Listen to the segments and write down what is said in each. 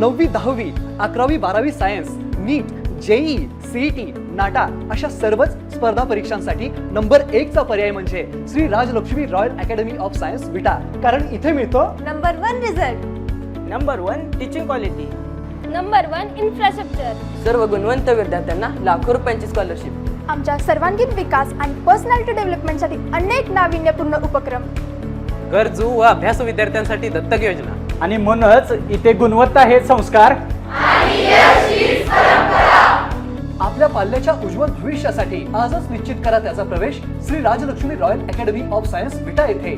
9वी 10वी 11वी 12वी science, NEET, JEE, CET, NATA अशा सर्वच स्पर्धा परीक्षांसाठी नंबर 1 चा पर्याय म्हणजे Shri Rajlakshmi royal academy of science Vita. कारण इथे मिळतो number 1 result, number 1 teaching quality, number 1 infrastructure, सर्व गुणवंत विद्यार्थ्यांना लाखो रुपयांची स्कॉलरशिप. आमच्या सर्वांगीण विकास आणि पर्सनॅलिटी डेव्हलपमेंटसाठी अनेक नाविन्यपूर्ण उपक्रम. गरजू व अभ्यासू विद्यार्थ्यांसाठी दत्तक योजना. आणि म्हणूनच इथे गुणवत्ता हे संस्कार. आपल्या पाल्याच्या उज्ज्वल भविष्यासाठी आजच निश्चित करा त्याचा प्रवेश Shri Rajlakshmi royal academy of science Vita येथे.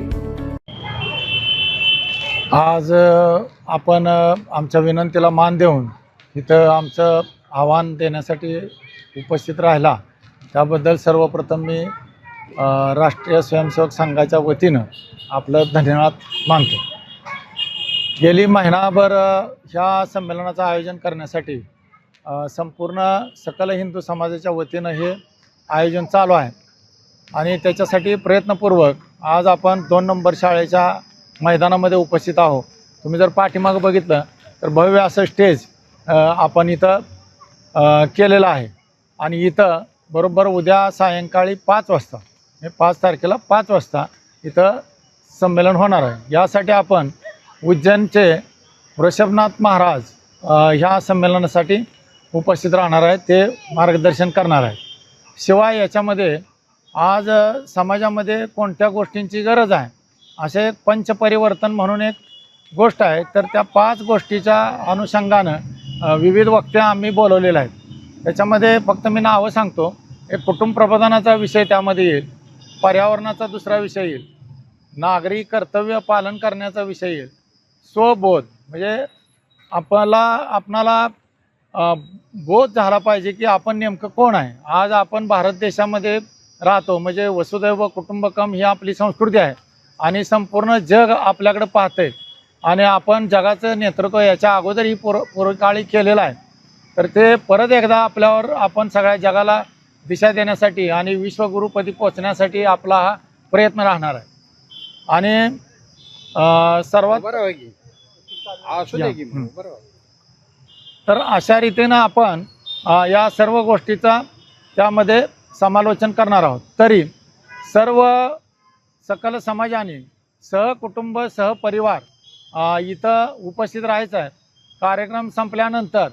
आज आपण आमच्या विनंतीला मान देऊन इथं आमचं आव्हान देण्यासाठी उपस्थित राहिला त्याबद्दल सर्वप्रथम मी राष्ट्रीय स्वयंसेवक संघाच्या वतीनं आपलं धन्यवाद मानतो. गेली महिनाभर ह्या संमेलनाचं आयोजन करण्यासाठी संपूर्ण सकल हिंदू समाजाच्या वतीनं हे आयोजन चालू आहे आणि त्याच्यासाठी प्रयत्नपूर्वक आज आपण 2 नंबर शाळेच्या मैदानामध्ये उपस्थित आहोत. तुम्ही जर पाठीमागं बघितलं तर भव्य असं स्टेज आपण इथं केलेलं आहे आणि इथं बरोबर उद्या सायंकाळी 5 वाजता 5 तारखेला 5 वाजता इथं संमेलन होणार आहे. यासाठी आपण उज्जैनचे वृषभनाथ महाराज ह्या संमेलनासाठी उपस्थित राहणार आहेत, ते मार्गदर्शन करणार आहेत. शिवाय याच्यामध्ये आज समाजामध्ये कोणत्या गोष्टींची गरज आहे असे एक पंचपरिवर्तन म्हणून एक गोष्ट आहे, तर त्या 5 गोष्टीच्या अनुषंगानं विविध वक्ते आम्ही बोलवलेले आहेत. त्याच्यामध्ये फक्त मी नावं सांगतो. एक कुटुंब प्रबोधनाचा विषय त्यामध्ये येईल, पर्यावरणाचा दुसरा विषय येईल, नागरी कर्तव्य पालन करण्याचा विषय येईल, स्वबोध म्हणजे आपणाला बोध झाला पाहिजे की आपण नेमकं कोण आहे. आज आपण भारत देशामध्ये राहतो म्हणजे वसुदैव कुटुंबकम ही आपली संस्कृती आहे आणि संपूर्ण जग आपल्याकडे पाहतंय आणि आपण जगाचं नेतृत्व याच्या अगोदर ही पूर्वकाळी केलेलं आहे. तर ते परत एकदा आपल्यावर आपण सगळ्या जगाला दिशा देण्यासाठी आणि विश्वगुरुपदी पोचण्यासाठी आपला हा प्रयत्न राहणार आहे. आणि सर्वात तर अशा रीतीनं आपण या सर्व गोष्टीचा त्यामध्ये समालोचन करणार आहोत. तरी सर्व सकल समाजाने सहकुटुंब सहपरिवार इथं उपस्थित राहायचं आहे. कार्यक्रम संपल्यानंतर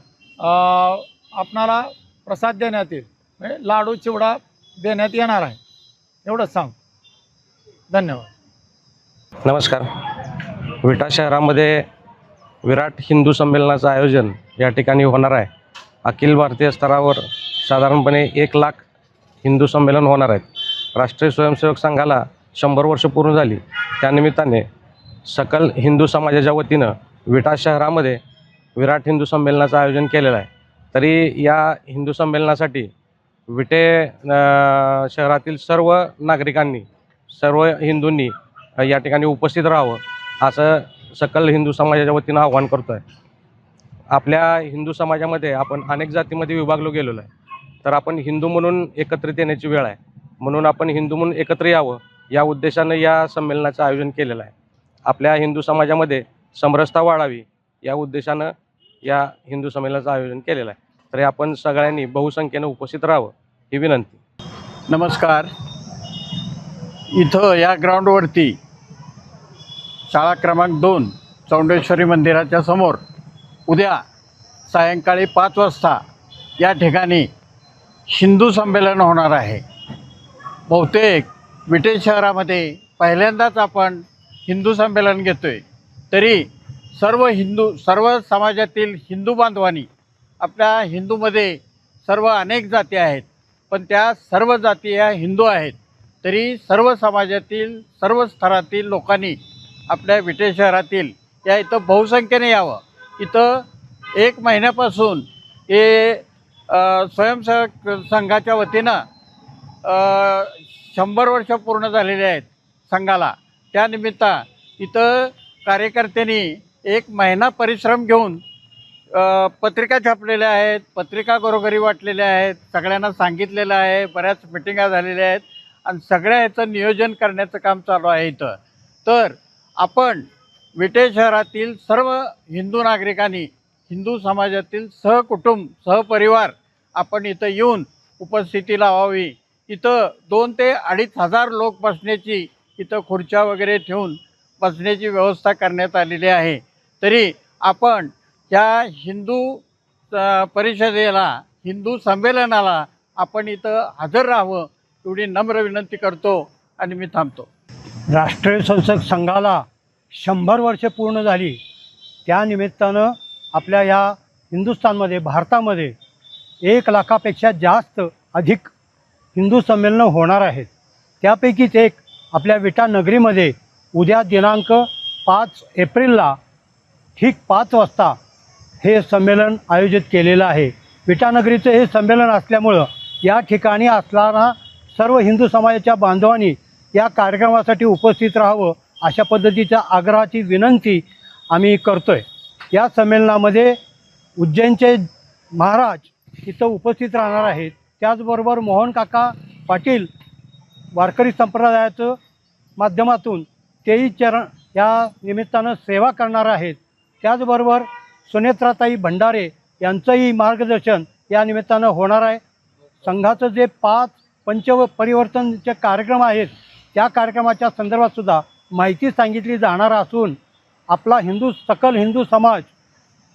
आपणाला प्रसाद देण्यात येईल, म्हणजे लाडू चिवडा देण्यात येणार आहे. एवढंच सांग. धन्यवाद. नमस्कार. विटा शहरामध्ये विराट हिंदू संमेलनाचं आयोजन या ठिकाणी होणार आहे. अखिल भारतीय स्तरावर साधारणपणे 1 लाख हिंदू संमेलन होणार आहेत. राष्ट्रीय स्वयंसेवक संघाला 100 वर्ष पूर्ण झाली. त्यानिमित्ताने सकल हिंदू समाजाच्या वतीनं विटा शहरामध्ये विराट हिंदू संमेलनाचं आयोजन केलेलं आहे. तरी या हिंदू संमेलनासाठी विटे शहरातील सर्व नागरिकांनी सर्व हिंदूंनी या ठिकाणी उपस्थित राहावं असं सकल हिंदू समाजाच्या वतीनं आवाहन करतो आहे. आपल्या हिंदू समाजामध्ये आपण अनेक जातीमध्ये विभागलो गेलेलो आहे, तर आपण हिंदू म्हणून एकत्रित येण्याची वेळ आहे. म्हणून आपण हिंदू म्हणून एकत्र यावं या उद्देशानं या संमेलनाचं आयोजन केलेलं आहे. आपल्या हिंदू समाजामध्ये समरसता वाढावी या उद्देशानं या हिंदू संमेलनाचं आयोजन केलेलं आहे. तरी आपण सगळ्यांनी बहुसंख्येनं उपस्थित राहावं ही विनंती. नमस्कार. इथं या ग्राउंडवरती शाळा क्रमांक 2 चौंडेश्वरी मंदिराच्या समोर उद्या सायंकाळी 5 वाजता या ठिकाणी हिंदू संमेलन होणार आहे. बहुतेक विटे शहरामध्ये पहिल्यांदाच आपण हिंदू संमेलन घेतो आहे. तरी सर्व समाजातील हिंदू बांधवांनी, आपल्या हिंदूमध्ये सर्व अनेक जाती आहेत पण त्या सर्व जाती ह्या हिंदू आहेत. तरी सर्व समाजातील सर्व स्तरातील लोकांनी आपल्या विटे शहरातील या इथं बहुसंख्येने यावं. इथं 1 महिन्यापासून हे स्वयंसेवक संघाच्या वतीनं 100 वर्ष पूर्ण झालेले आहेत संघाला. त्यानिमित्त इथं कार्यकर्त्यांनी 1 महिना परिश्रम घेऊन पत्रिका छापलेल्या आहेत, पत्रिका घरोघरी वाटलेल्या आहेत, सगळ्यांना सांगितलेलं आहे, बऱ्याच मिटिंगा झालेल्या आहेत आणि सगळ्या ह्याचं नियोजन करण्याचं काम चालू आहे इथं. तर आपण विटे शहरातील सर्व हिंदू नागरिकांनी हिंदू समाजातील सहकुटुंब सहपरिवार आपण इथं येऊन उपस्थिती लावावी. इथं 2 ते 2,500 लोक बसण्याची इथं खुर्च्या वगैरे ठेवून बसण्याची व्यवस्था करण्यात आलेली आहे. तरी आपण या हिंदू परिषदेला हिंदू संमेलनाला आपण इथं हजर राहावं एवढी नम्र विनंती करतो आणि मी थांबतो. राष्ट्रीय संसद संघाला 100 वर्षे पूर्ण झाली. त्यानिमित्तानं आपल्या या हिंदुस्थानमध्ये भारतामध्ये 1 लाखापेक्षा जास्त अधिक हिंदू संमेलनं होणार आहेत. त्यापैकीच एक आपल्या विटा नगरीमध्ये उद्या दिनांक 5 एप्रिलला ठीक 5 वाजता हे संमेलन आयोजित केलेलं आहे. विटानगरीचं हे संमेलन असल्यामुळं या ठिकाणी असणारा सर्व हिंदू समाजाच्या बांधवांनी या कार्यक्रमासाठी उपस्थित राहावं अशा पद्धतीच्या आग्रहाची विनंती आम्ही करतो आहे. या संमेलनामध्ये उज्जैनचे महाराज इथं उपस्थित राहणार आहेत. त्याचबरोबर मोहन काका पाटील वारकरी संप्रदायाचं माध्यमातून तेही चरण या निमित्तानं सेवा करणार आहेत. त्याचबरोबर सुनेत्राताई भंडारे यांचंही मार्गदर्शन या निमित्तानं होणार आहे. संघाचं जे 5 पंचपरिवर्तनचे कार्यक्रम आहेत त्या कार्यक्रमाच्या संदर्भातसुद्धा माहिती सांगितली जाणार असून आपला सकल हिंदू समाज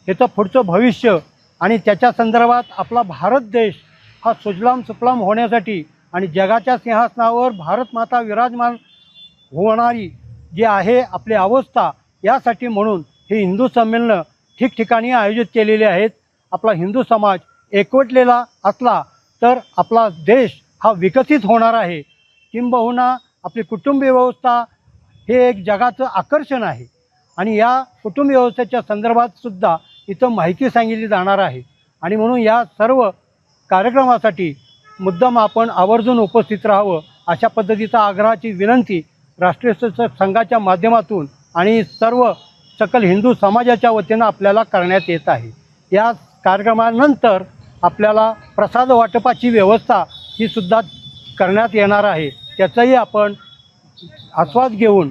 याचं पुढचं भविष्य आणि त्याच्या संदर्भात आपला भारत देश हा सुजलाम सुफलाम होण्यासाठी आणि जगाच्या सिंहासनावर भारत माता विराजमान होणारी जी आहे आपली अवस्था यासाठी म्हणून ही हिंदू संमेलनं ठिकठिकाणी आयोजित केलेली आहेत. आपला हिंदू समाज एकवटलेला असला तर आपला देश हा विकसित होणार आहे. किंबहुना आपली कुटुंबीय व्यवस्था हे एक जगाचं आकर्षण आहे आणि या कुटुंब व्यवस्थेच्या संदर्भातसुद्धा इथं माहिती सांगितली जाणार आहे. आणि म्हणून या सर्व कार्यक्रमासाठी मुद्दाम आपण आवर्जून उपस्थित राहावं अशा पद्धतीचा आग्रहाची विनंती राष्ट्रीय संघाच्या माध्यमातून आणि सर्व सकल हिंदू समाजाच्या वतीनं आपल्याला करण्यात येत आहे. या कार्यक्रमानंतर आपल्याला प्रसाद वाटपाची व्यवस्था ही सुद्धा करण्यात येणार आहे. त्याचाही आपण आस्वाद घेऊन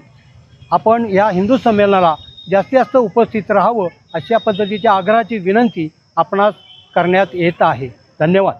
आपण या हिंदू संमेलनाला जास्तीत जास्त उपस्थित राहावं अशा पद्धतीच्या आग्रहाची विनंती आपणास करण्यात येत आहे. धन्यवाद.